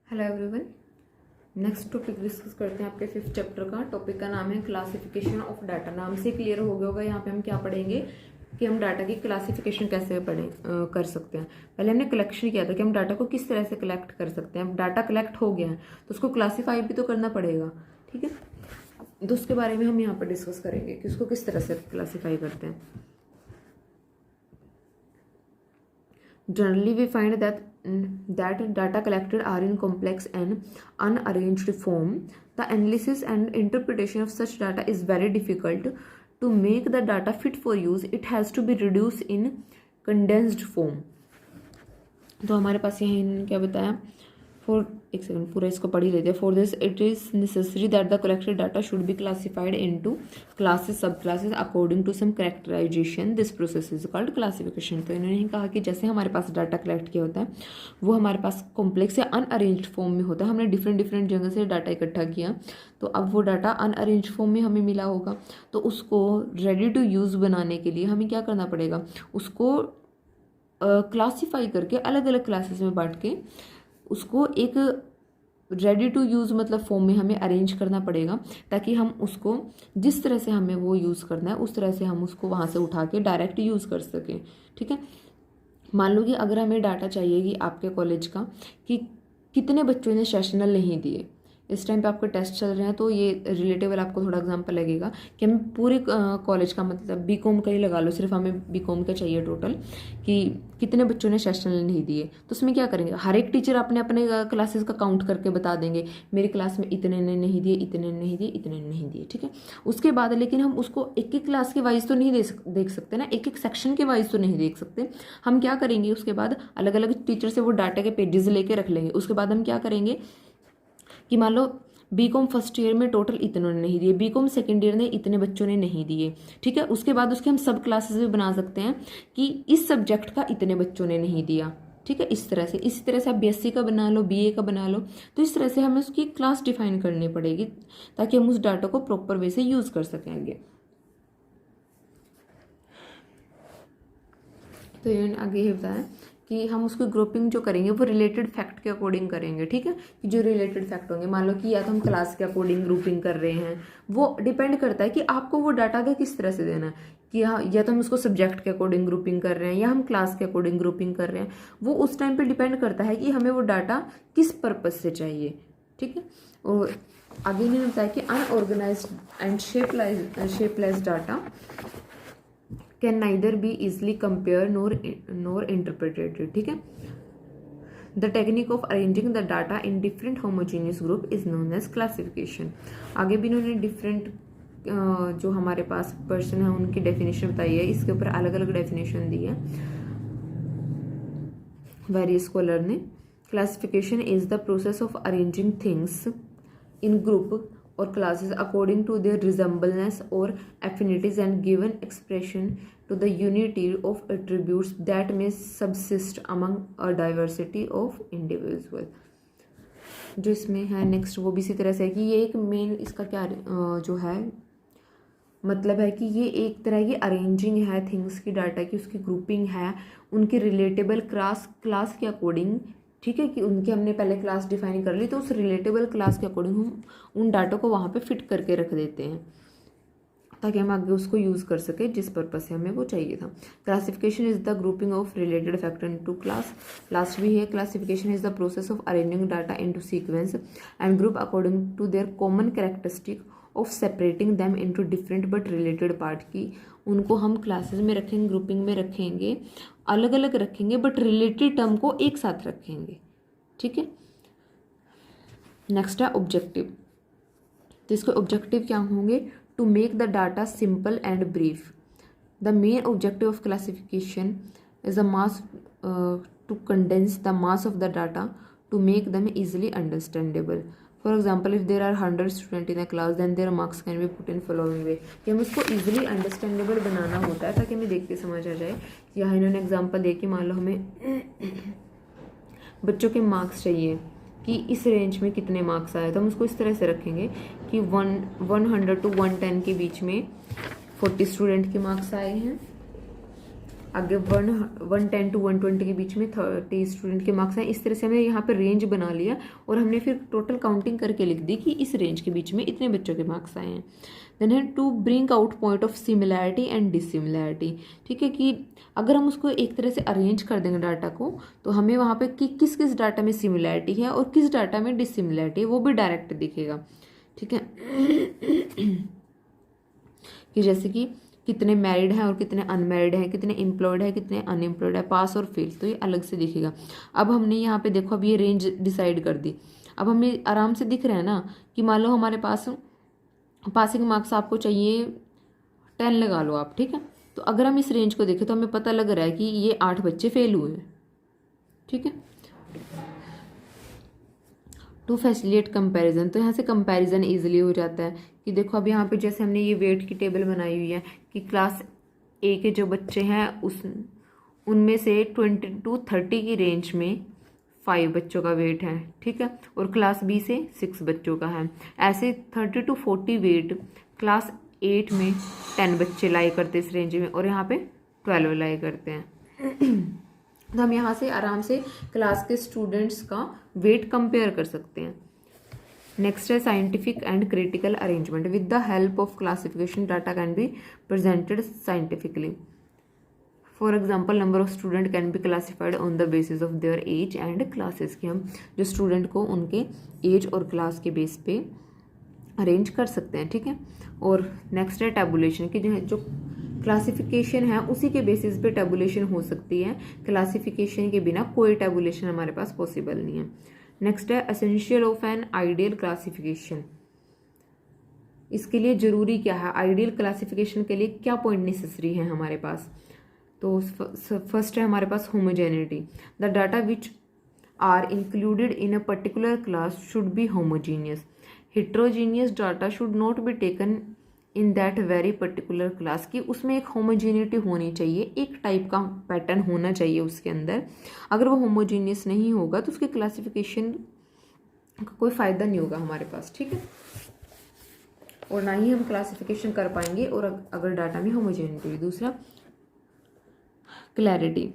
Hello everyone. Next topic discuss करते हैं आपके 5th चैप्टर का। टॉपिक का नाम है क्लासिफिकेशन ऑफ डाटा। नाम से क्लियर हो गया होगा यहाँ पे हम क्या पढ़ेंगे कि हम डाटा की क्लासिफिकेशन कैसे कर सकते हैं। पहले हमने कलेक्शन किया था कि हम डाटा को किस तरह से कलेक्ट कर सकते हैं। अब डाटा कलेक्ट हो गया है तो उसको क्लासीफाई भी तो करना पड़ेगा, ठीक है। तो उसके बारे में हम यहाँ पर डिस्कस करेंगे कि उसको किस तरह से क्लासीफाई करते हैं। Generally, we find that data collected are in complex and unarranged form. The analysis and interpretation of such data is very difficult. To make the data fit for use, it has to be reduced in condensed form. तो हमारे पास यहाँ इन्होंने क्या बताया, एक second पूरा इसको पढ़ ही लेते हैं। For this it is necessary that the collected data should be classified into classes sub classes according to some characterization. This process is called classification. तो इन्होंने कहा कि जैसे हमारे पास डाटा कलेक्ट किया होता है वो हमारे पास कॉम्प्लेक्स या अनअरेंज्ड फॉर्म में होता है। हमने डिफरेंट जगह से डाटा इकट्ठा किया तो अब वो डाटा अनअरेंज्ड फॉर्म में हमें मिला होगा। तो उसको रेडी टू यूज़ बनाने के लिए हमें क्या करना पड़ेगा, उसको क्लासीफाई करके अलग अलग क्लासेस में बांट के उसको एक रेडी टू यूज़ मतलब फॉर्म में हमें अरेंज करना पड़ेगा, ताकि हम उसको जिस तरह से हमें वो यूज़ करना है उस तरह से हम उसको वहाँ से उठा के डायरेक्ट यूज़ कर सकें, ठीक है। मान लो कि अगर हमें डाटा चाहिए कि आपके कॉलेज का कि कितने बच्चों ने सेशनल नहीं दिए, इस टाइम पे आपके टेस्ट चल रहे हैं तो ये रिलेटेबल आपको थोड़ा एग्जांपल लगेगा कि हमें पूरे कॉलेज का मतलब बीकॉम का ही लगा लो, सिर्फ हमें बीकॉम का चाहिए टोटल कि कितने बच्चों ने सेशनल नहीं दिए। तो उसमें क्या करेंगे, हर एक टीचर अपने अपने क्लासेस का काउंट करके बता देंगे मेरी क्लास में इतने ने नहीं दिए, इतने ने नहीं दिए, इतने ने नहीं दिए, ठीक है। उसके बाद लेकिन हम उसको एक एक क्लास के वाइज तो नहीं देख सकते ना, एक एक सेक्शन के वाइज तो नहीं देख सकते। हम क्या करेंगे, उसके बाद अलग अलग टीचर से वो डाटा के पेजेस लेके रख लेंगे। उसके बाद हम क्या करेंगे कि मान लो बीकॉम फर्स्ट ईयर में टोटल इतनों ने नहीं दिए, बीकॉम सेकेंड ईयर ने इतने बच्चों ने नहीं दिए, ठीक है। उसके बाद उसके हम सब क्लासेस भी बना सकते हैं कि इस सब्जेक्ट का इतने बच्चों ने नहीं दिया, ठीक है। इसी तरह से आप बीएससी का बना लो, बीए का बना लो। तो इस तरह से हमें उसकी क्लास डिफाइन करनी पड़ेगी ताकि हम उस डाटा को प्रॉपर वे से यूज कर सकेंगे। तो ये आगे ये बताया कि हम उसको ग्रुपिंग जो करेंगे वो रिलेटेड फैक्ट के अकॉर्डिंग करेंगे, ठीक है। कि जो रिलेटेड फैक्ट होंगे, मान लो कि या तो हम क्लास के अकॉर्डिंग ग्रुपिंग कर रहे हैं, वो डिपेंड करता है कि आपको वो डाटा का किस तरह से देना है कि हाँ, या तो हम उसको सब्जेक्ट के अकॉर्डिंग ग्रुपिंग कर रहे हैं या हम क्लास के अकॉर्डिंग ग्रुपिंग कर रहे हैं। वो उस टाइम पर डिपेंड करता है कि हमें वो डाटा किस पर्पज से चाहिए, ठीक है। और आगे इन्होंने बताया कि unorganised and shapeless data can neither be easily compared nor interpreted, ठीक है। The technique of arranging the data in different homogeneous group is known as classification। आगे भी इन्होंने डिफरेंट जो हमारे पास पर्सन है उनकी डेफिनेशन बताई है, इसके ऊपर अलग अलग डेफिनेशन दी है वेरियस स्कॉलर ने। Classification is the process of arranging things in group or classes according to their resemblance or affinities and given expression to the unity of attributes that may subsist among a diversity of individual। जो इसमें है next वो भी इसी तरह से है कि ये एक मेन इसका क्या जो है मतलब है कि ये एक तरह की अरेंजिंग है थिंग्स की, डाटा की, उसकी ग्रुपिंग है उनके रिलेटेबल क्लास के अकॉर्डिंग, ठीक है। कि उनकी हमने पहले क्लास डिफाइन कर ली तो उस रिलेटेबल क्लास के अकॉर्डिंग हम उन डाटा को वहाँ पे फिट करके रख देते हैं ताकि हम आगे उसको यूज़ कर सके जिस पर्पज से हमें वो चाहिए था। Classification is the grouping of related factor into class. Last भी है, classification is the process of arranging data into sequence and group according to their common characteristic of separating them into different but related part. की उनको हम classes में रखेंगे, grouping में रखेंगे, अलग अलग रखेंगे बट रिलेटेड टर्म को एक साथ रखेंगे, ठीक है। नेक्स्ट है ऑब्जेक्टिव। तो इसके ऑब्जेक्टिव क्या होंगे, to make the data simple and brief. The main objective of classification is the mass to condense the mass of the data to make them easily understandable. For example if there are 100 student in a class then their marks can be put in following way. कि हमें उसको easily understandable बनाना होता है ताकि हमें देख के समझ आ जाए। यहाँ इन्होंने एग्जाम्पल दे कि मान लो हमें बच्चों के मार्क्स चाहिए कि इस रेंज में कितने मार्क्स आए, तो हम उसको इस तरह से रखेंगे कि 100 to 110 के बीच में 40 स्टूडेंट के मार्क्स आए हैं। आगे 110 to 120 के बीच में 30 स्टूडेंट के मार्क्स हैं। इस तरह से हमने यहाँ पे रेंज बना लिया और हमने फिर टोटल काउंटिंग करके लिख दी कि इस रेंज के बीच में इतने बच्चों के मार्क्स आए हैं। देन है to bring out point of similarity and dissimilarity. ठीक है, कि अगर हम उसको एक तरह से अरेंज कर देंगे डाटा को, तो हमें वहाँ पे कि किस किस डाटा में सिमिलैरिटी है और किस डाटा में डिसिमिलैरिटी है वो भी डायरेक्ट दिखेगा। ठीक है कि जैसे कि कितने मैरिड हैं और कितने अनमैरिड हैं, कितने एम्प्लॉयड है कितने अनएम्प्लॉयड है, पास और फेल, तो ये अलग से दिखेगा। अब हमने यहाँ पे देखो अब ये रेंज डिसाइड कर दी। अब हमें आराम से दिख रहा है ना कि मान लो हमारे पास पासिंग मार्क्स आपको चाहिए 10 लगा लो आप। ठीक है, तो अगर हम इस रेंज को देखें तो हमें पता लग रहा है कि ये 8 बच्चे फेल हुए हैं। ठीक है, टू फैसिलिटेट कंपैरिजन, तो यहाँ से कंपैरिजन इजीली हो जाता है कि देखो अब यहाँ पे जैसे हमने ये वेट की टेबल बनाई हुई है कि क्लास ए के जो बच्चे हैं उनमें से 20 to 30 की रेंज में 5 बच्चों का वेट है। ठीक है, और क्लास बी से 6 बच्चों का है। ऐसे 30 to 40 वेट क्लास 8 में 10 बच्चे लाई करते इस रेंज में और यहाँ पे 12 लाई करते हैं। तो हम यहाँ से आराम से क्लास के स्टूडेंट्स का वेट कंपेयर कर सकते हैं। नेक्स्ट है scientific and critical arrangement. With the help of classification data can be presented scientifically. For example number of student can be classified on the basis of their age and classes, कि हम जो student को उनके as और class के base पे arrange कर सकते हैं। ठीक है, और नेक्स्ट है टैबुलेशन, कि जो क्लासिफिकेशन है उसी के बेसिस पे टैबुलेशन हो सकती है। क्लासिफिकेशन के बिना कोई टैबुलेशन हमारे पास पॉसिबल नहीं है। नेक्स्ट है essential of N ideal classification. इसके लिए जरूरी क्या है, आइडियल क्लासिफिकेशन के लिए क्या पॉइंट नेसेसरी है हमारे पास। तो फर्स्ट है हमारे पास homogeneity. The data which are included in a particular class should be homogeneous. Heterogeneous data should not be taken in that very particular class, की उसमें एक होमोजीनिटी होनी चाहिए, एक टाइप का पैटर्न होना चाहिए उसके अंदर। अगर वो होमोजीनियस नहीं होगा तो उसके क्लासिफिकेशन का कोई फ़ायदा नहीं होगा हमारे पास। ठीक है, और ना ही हम क्लासिफिकेशन कर पाएंगे और अगर डाटा में होमोजीनिटी हुई। दूसरा क्लैरिटी,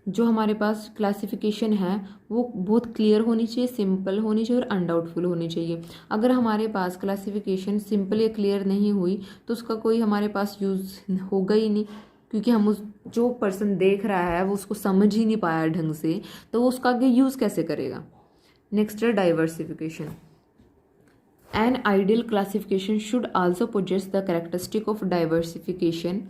जो हमारे पास क्लासिफिकेशन है वो बहुत क्लियर होनी चाहिए, सिंपल होनी चाहिए और अनडाउटफुल होनी चाहिए। अगर हमारे पास क्लासिफिकेशन सिंपल या क्लियर नहीं हुई तो उसका कोई हमारे पास यूज़ होगा ही नहीं, क्योंकि हम उस जो पर्सन देख रहा है वो उसको समझ ही नहीं पाया ढंग से, तो वो उसका आगे यूज़ कैसे करेगा। नेक्स्ट है diversification. An ideal classification should also possess the characteristic of diversification.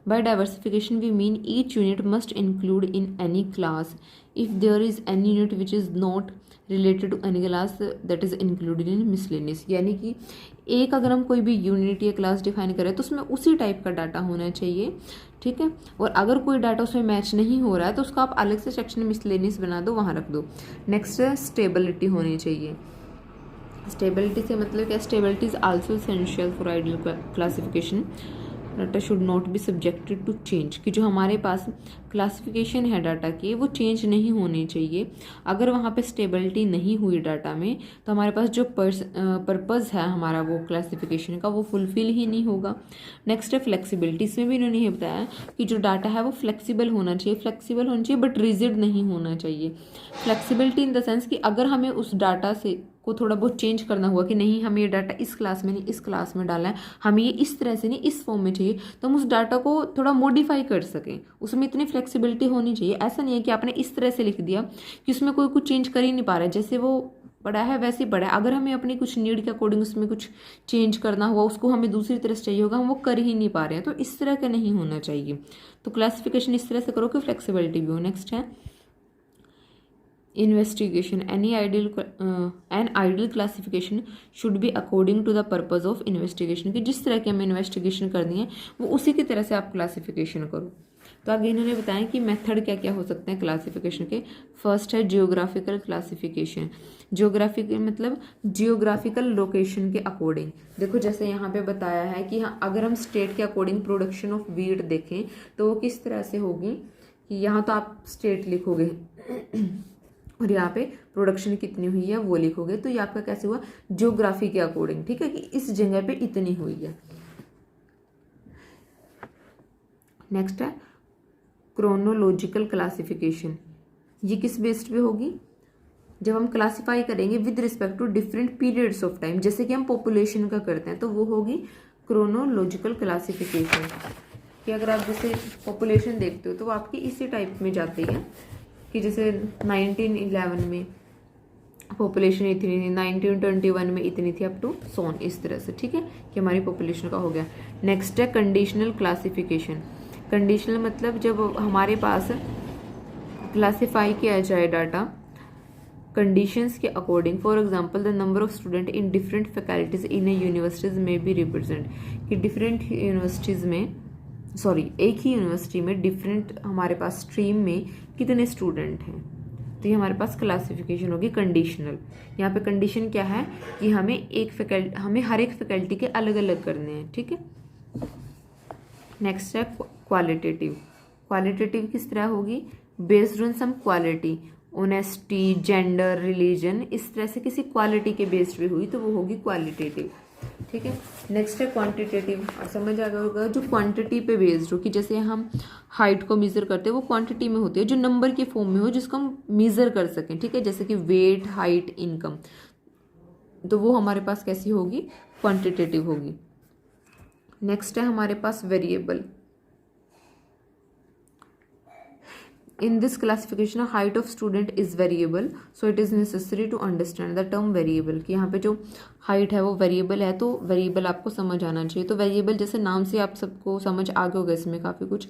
By diversification, we mean each unit must include in any class. If there is any unit which is not related to any class, that is included in miscellaneous. यानी कि एक अगर हम कोई भी unit या class define करें तो उसमें उसी टाइप का डाटा होना चाहिए। ठीक है, और अगर कोई डाटा उसमें मैच नहीं हो रहा है तो उसका आप अलग से सेक्शन मिसलेनियस बना दो, वहाँ रख दो। नेक्स्ट है स्टेबिलिटी होनी चाहिए। स्टेबिलिटी से मतलब क्या, stability is also essential for ideal classification. Data should not be subjected to change, कि जो हमारे पास क्लासिफिकेशन है डाटा की वो चेंज नहीं होनी चाहिए। अगर वहाँ पे स्टेबिलिटी नहीं हुई डाटा में तो हमारे पास जो पर्पज़ है हमारा वो क्लासिफिकेशन का वो फुलफिल ही नहीं होगा। नेक्स्ट है फ्लेक्सिबिलिटी। इसमें भी इन्होंने ये बताया कि जो डाटा है वो फ्लेक्सिबल होना चाहिए, फ्लेक्सिबल होना चाहिए बट रिजिड नहीं होना चाहिए। फ्लेक्सिबिलिटी इन द सेंस कि अगर हमें उस डाटा से को थोड़ा बहुत चेंज करना हुआ कि नहीं हमें ये डाटा इस क्लास में नहीं इस क्लास में डालना है, हमें ये इस तरह से नहीं इस फॉर्म में चाहिए, तो हम उस डाटा को थोड़ा मॉडिफाई कर सकें। उसमें इतनी फ्लेक्सिबिलिटी होनी चाहिए। ऐसा नहीं है कि आपने इस तरह से लिख दिया कि उसमें कोई कुछ चेंज कर ही नहीं पा रहा है, जैसे वो पड़ा है वैसे ही पड़ा है। अगर हमें अपनी कुछ नीड के अकॉर्डिंग उसमें कुछ चेंज करना हुआ, उसको हमें दूसरी तरह से चाहिए होगा, हम वो कर ही नहीं पा रहे हैं, तो इस तरह का नहीं होना चाहिए। तो क्लासिफिकेशन इस तरह से करो कि फ्लेक्सिबिलिटी भी हो। नेक्स्ट है investigation. An ideal classification should be according to the purpose of investigation, कि जिस तरह की हमें इन्वेस्टिगेशन करनी है वो उसी की तरह से आप क्लासिफिकेशन करो। तो आगे इन्होंने बताया कि मेथड क्या क्या हो सकते हैं क्लासिफिकेशन के। फर्स्ट है जियोग्राफिकल क्लासिफिकेशन। जियोग्राफिक मतलब जियोग्राफिकल लोकेशन के अकॉर्डिंग। देखो जैसे यहाँ पे बताया है कि हाँ अगर हम स्टेट के अकॉर्डिंग प्रोडक्शन ऑफ वीट देखें तो वो किस तरह से होगी, कि यहाँ तो आप स्टेट लिखोगे और यहाँ पे प्रोडक्शन कितनी हुई है वो लिखोगे, तो ये आपका कैसे हुआ ज्योग्राफी के अकॉर्डिंग। ठीक है, कि इस जगह पे इतनी हुई है। नेक्स्ट है क्रोनोलॉजिकल क्लासिफिकेशन, ये किस बेस्ड पे होगी? जब हम क्लासिफाई करेंगे with respect to different periods of time, जैसे कि हम पॉपुलेशन का करते हैं, तो वो होगी क्रोनोलॉजिकल क्लासिफिकेशन। कि अगर आप जैसे पॉपुलेशन देखते हो तो वो आपकी इसी टाइप में जाती है कि जैसे 1911 में पॉपुलेशन इतनी थी, 1921 में इतनी थी, अप टू सोन, इस तरह से, ठीक है, कि हमारी पॉपुलेशन का हो गया। नेक्स्ट है कंडीशनल क्लासिफिकेशन। कंडीशनल मतलब जब हमारे पास क्लासिफाई किया जाए डाटा कंडीशंस के according, for example the number of student in different faculties in A universities में बी रिप्रेजेंट, कि डिफरेंट यूनिवर्सिटीज़ में, सॉरी एक ही यूनिवर्सिटी में डिफरेंट हमारे पास स्ट्रीम में कितने स्टूडेंट हैं, तो ये हमारे पास क्लासिफिकेशन होगी कंडीशनल। यहाँ पे कंडीशन क्या है कि हमें हर एक फैकल्टी के अलग अलग करने हैं, ठीक है। नेक्स्ट है क्वालिटेटिव। क्वालिटेटिव किस तरह होगी? Based on some quality, honesty, gender, religion, इस तरह से किसी क्वालिटी के बेस्ड पे हुई तो वो होगी क्वालिटेटिव, ठीक है। नेक्स्ट है क्वांटिटेटिव, और समझ आ गया होगा जो क्वांटिटी पे बेस्ड हो, कि जैसे हम हाइट को मेजर करते हैं वो क्वांटिटी में होती है, जो नंबर के फॉर्म में हो जिसको हम मेजर कर सकें, ठीक है, जैसे कि वेट, हाइट, इनकम, तो वो हमारे पास कैसी होगी? क्वांटिटेटिव होगी। नेक्स्ट है हमारे पास variable. In this classification, height of student is variable, so it is necessary to understand the term variable, कि यहाँ पे जो height है वो variable है, तो variable आपको समझ आना चाहिए। तो variable जैसे नाम से आप सबको समझ आ गया होगा, इसमें काफ़ी कुछ।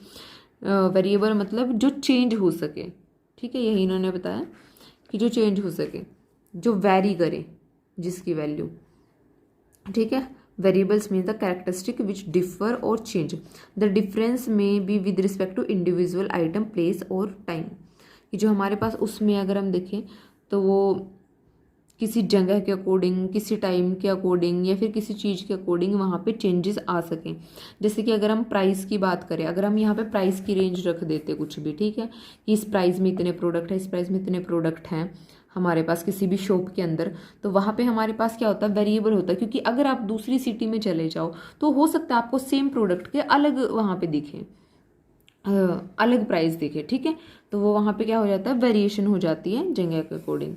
variable मतलब जो चेंज हो सके, ठीक है, यही इन्होंने बताया कि जो चेंज हो सके, जो वैरी करे जिसकी वैल्यू, ठीक है। Variables mean the characteristic which differ or change. The difference may be with respect to individual item, place और time. कि जो हमारे पास उसमें अगर हम देखें तो वो किसी जगह के अकॉर्डिंग, किसी टाइम के अकॉर्डिंग, या फिर किसी चीज़ के अकॉर्डिंग वहाँ पे चेंजेस आ सकें। जैसे कि अगर हम प्राइस की बात करें, अगर हम यहाँ पे प्राइस की रेंज रख देते कुछ भी, ठीक है, कि इस प्राइस में इतने प्रोडक्ट है, इस प्राइस में इतने प्रोडक्ट हैं हमारे पास किसी भी शॉप के अंदर, तो वहाँ पे हमारे पास क्या होता है? वेरिएबल होता है, क्योंकि अगर आप दूसरी सिटी में चले जाओ तो हो सकता है आपको सेम प्रोडक्ट के अलग वहाँ पे दिखे, अलग प्राइस दिखे, ठीक है, तो वो वहाँ पे क्या हो जाता है? वेरिएशन हो जाती है जगह के अकॉर्डिंग।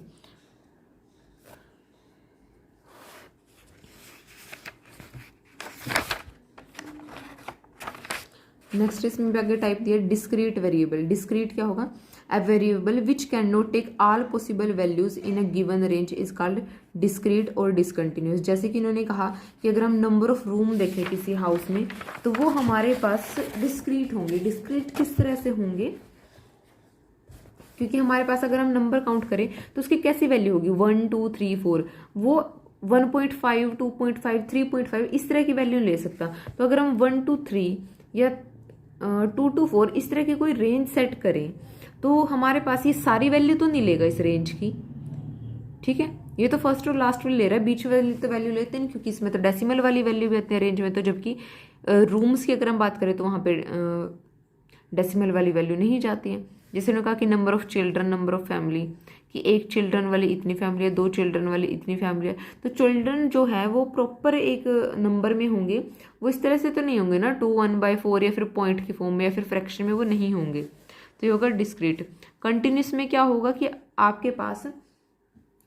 नेक्स्ट इसमें भी आगे टाइप दिया डिस्क्रीट वेरिएबल। डिस्क्रीट क्या होगा? A variable which cannot take all possible values in a given range is called discrete और discontinuous। जैसे कि इन्होंने कहा कि अगर हम नंबर ऑफ रूम देखें किसी हाउस में तो वो हमारे पास डिस्क्रीट होंगे। डिस्क्रीट किस तरह से होंगे? क्योंकि हमारे पास अगर हम नंबर काउंट करें तो उसकी कैसी वैल्यू होगी? 1 2 3 4, वो 1.5 2.5 3.5 इस तरह की वैल्यू ले सकता। तो अगर हम 1 to 3 या 2 to 4 इस तरह की कोई रेंज सेट करें तो हमारे पास ये सारी वैल्यू तो नहीं लेगा इस रेंज की, ठीक है। ये तो फर्स्ट और लास्ट वाली ले रहा है, बीच वाली तो वैल्यू लेते हैं क्योंकि इसमें तो डेसिमल वाली वैल्यू भी आती है रेंज में, तो जबकि रूम्स की अगर हम बात करें तो वहाँ पे डेसिमल वाली वैल्यू नहीं जाती है। जैसे उन्होंने कहा कि number of children, number of family, कि एक चिल्ड्रन वाली इतनी फैमिली है, 2 चिल्ड्रन वाली इतनी फैमिली है, तो चिल्ड्रन जो है वो प्रॉपर एक नंबर में होंगे, वो इस तरह से तो नहीं होंगे ना 2 1/4 या फिर पॉइंट की फॉर्म में या फिर फ्रैक्शन में, वो नहीं होंगे। तो ये होगा डिस्क्रीट। कंटिन्यूस में क्या होगा कि आपके पास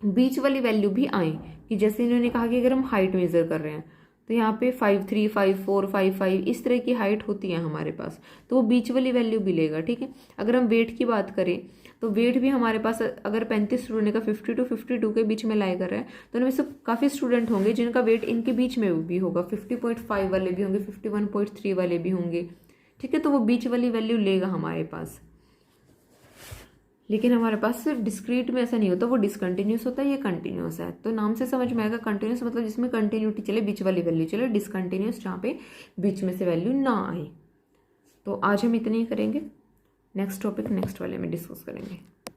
बीच वाली वैल्यू भी आए, कि जैसे इन्होंने कहा कि अगर हम हाइट मेजर कर रहे हैं तो यहाँ पे 5 3 5 4 5 5 इस तरह की हाइट होती है हमारे पास, तो वो बीच वाली वैल्यू भी लेगा, ठीक है। अगर हम वेट की बात करें तो वेट भी हमारे पास अगर 35 स्टूडेंट का 50 to 52 के बीच में लाई कर रहा है तो उनमें से काफ़ी स्टूडेंट होंगे जिनका वेट इनके बीच में भी होगा, 50.5 वाले भी होंगे, 51.3 वाले भी होंगे, ठीक है। तो वो बीच वाली वैल्यू लेगा हमारे पास। लेकिन हमारे पास डिस्क्रीट में ऐसा नहीं होता, वो डिसकंटिन्यूस होता है, ये कंटिन्यूस है। तो नाम से समझ में आएगा कंटिन्यूस मतलब जिसमें कंटिन्यूटी चले, बीच वाली वैल्यू चले। डिसकंटिन्यूस जहाँ पे बीच में से वैल्यू ना आए। तो आज हम इतने ही करेंगे, नेक्स्ट टॉपिक नेक्स्ट वाले में डिस्कस करेंगे।